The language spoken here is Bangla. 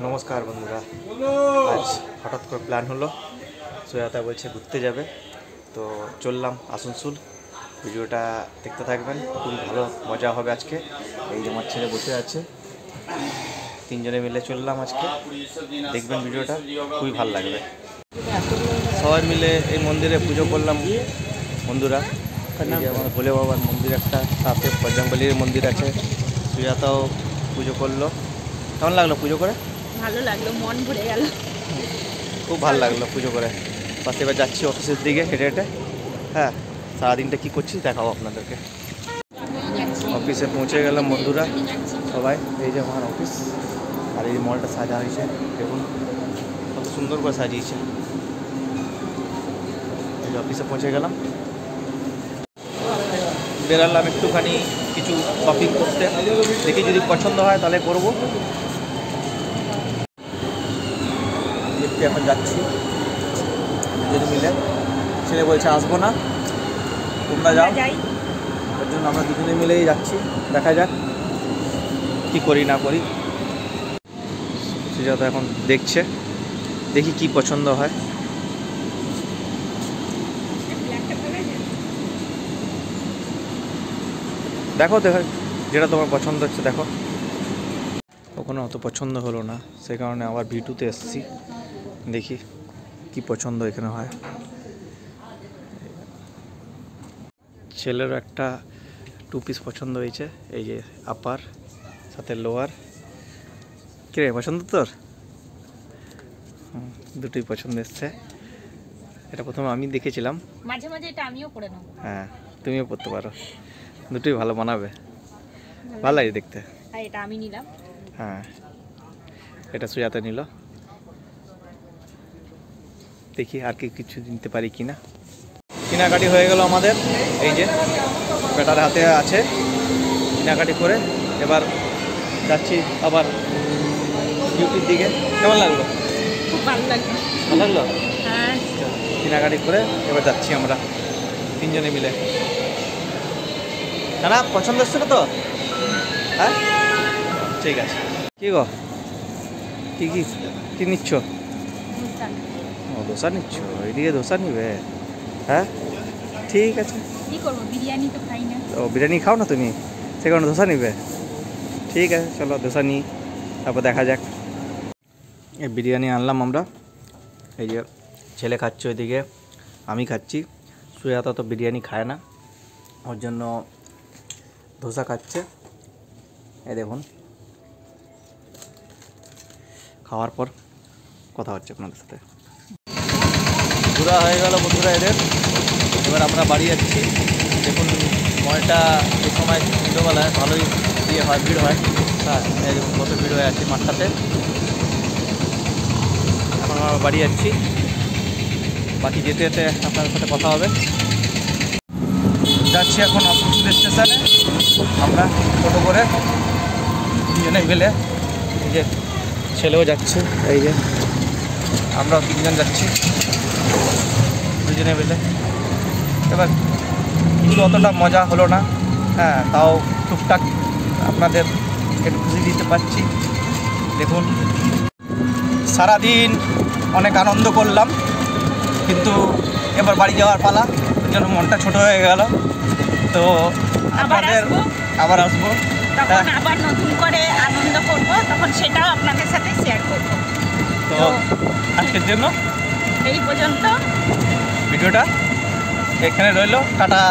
নমস্কার বন্ধুরা, আজ হঠাৎ করে প্ল্যান হলো, সুজাতা বলছে ঘুরতে যাবে, তো চললাম আসানসোল। ভিডিওটা দেখতে থাকবেন, খুবই ভালো মজা হবে আজকে। এই যে আমার ছেলে বসে আছে, তিনজনে মিলে চললাম আজকে, দেখবেন ভিডিওটা খুবই ভালো লাগবে। সবাই মিলে এই মন্দিরে পুজো করলাম বন্ধুরা। আমার ভোলে বাবার মন্দির একটা, সাথে বজরংবলীর মন্দির আছে। সুজাতাও পুজো করলো। কেমন লাগলো পুজো করে? ভালো লাগলো, মন ভরে গেল, খুব ভালো লাগলো পুজো করে। পাশে এবার যাচ্ছি অফিসের দিকে হেঁটে হেঁটে। হ্যাঁ, সারাদিনটা কী করছি দেখাবো আপনাদেরকে। অফিসে পৌঁছে গেলাম বন্ধুরা সবাই। এই যে আমার অফিস, আর এই মলটা সাজা হয়েছে, দেখুন কত সুন্দর করে সাজিয়েছে। এই যে অফিসে পৌঁছে গেলাম, বেরালাম একটুখানি কিছু শপিং করতে, দেখি যদি পছন্দ হয় তাহলে করবো। এখন যাচ্ছি দুজনে মিলে, ছেলে বলছে আসবো না, তোমরা যাও, ওর জন্য আমরা দুজনে মিলেই যাচ্ছি। দেখা যাক কি করি না করি। সুজাতা এখন দেখছে, দেখি কি পছন্দ হয়। দেখো দেখো যেটা তোমার পছন্দ হচ্ছে দেখো। ওখানে অত পছন্দ হলো না, সেই কারণে আবার ভিটুতে এসেছি, দেখি কি পছন্দ এখানে হয়। ছেলেরও একটা 2 পিস পছন্দ হয়েছে, এই যে আপার সাথে লোয়ার। কিরে পছন্দ তোর? দুটোই পছন্দ এসছে। এটা প্রথমে আমি দেখেছিলাম, মাঝে মাঝে এটা আমিও পরে নেব। হ্যাঁ তুমিও পরতে পারো, দুটোই ভালো মানাবে, ভালো লাগে দেখতে। আর এটা আমি নিলাম। হ্যাঁ, এটা সুজাতা নিল, দেখি আর কি কিছু নিতে পারি কিনা। কেনাকাটি হয়ে গেল আমাদের, এই যে বেটার হাতে আছে, কেনাকাটি করে এবার যাচ্ছি আবার ডিউটির দিকে। কেমন লাগলো? খুব ভালো লাগলো। ভালো লাগলো? হ্যাঁ, কেনাকাটি করে এবার যাচ্ছি আমরা তিনজনে মিলে। না না পছন্দ হচ্ছে না তো? হ্যাঁ ঠিক আছে। কি গো, কি কি কি নিচ্ছ? ও দোসা নিচ্ছ, এইদিকে দোসা নিবে? হ্যাঁ ঠিক আছে। কি করবো, বিরিয়ানি তো খাই না। ও বিরিয়ানি খাও না তুমি, সে কারণে দোসা নিবে? ঠিক আছে চলো দোসা নিই, তারপর দেখা যাক। এই বিরিয়ানি আনলাম আমরা, এই যে ছেলে খাচ্ছে ওইদিকে, আমি খাচ্ছি। সুজাতা তো বিরিয়ানি খায় না, ওর জন্য ধোসা খাচ্ছে। এই দেখুন, খাওয়ার পর কথা হচ্ছে আপনাদের সাথে। পুরা হয়ে গেল বন্ধুরা এদের, এবার আমরা বাড়ি যাচ্ছি। দেখুন মলটা এই সময় সন্ধ্যেবেলায় ভালোই ইয়ে হয়, ভিড় হয়। হ্যাঁ এই দেখুন কত ভিড় হয়ে আছে মাঠটাতে। এখন আমরা বাড়ি যাচ্ছি, বাকি যেতে যেতে আপনাদের সাথে কথা হবে। যাচ্ছি এখন অফিস স্টেশনে আমরা টোটো করে তিনজনে মিলে। এই যে ছেলেও যাচ্ছে, এই যে আমরাও তিনজন যাচ্ছি দুজনে মিলে। এবার কিন্তু অতটা মজা হলো না, হ্যাঁ তাও টুকটাক আপনাদের একটু খুশি দিতে পারছি। দেখুন সারাদিন অনেক আনন্দ করলাম, কিন্তু এবার বাড়ি যাওয়ার পালা, ওই জন্য মনটা ছোট হয়ে গেল। তো আপনাদের আবার আসবো, তখন আবার নতুন করে আনন্দ করব, তখন সেটাও আপনাদের সাথে শেয়ার করব। তো আজকের জন্য এই পর্যন্ত ভিডিওটা এখানে রইলো, টাটা।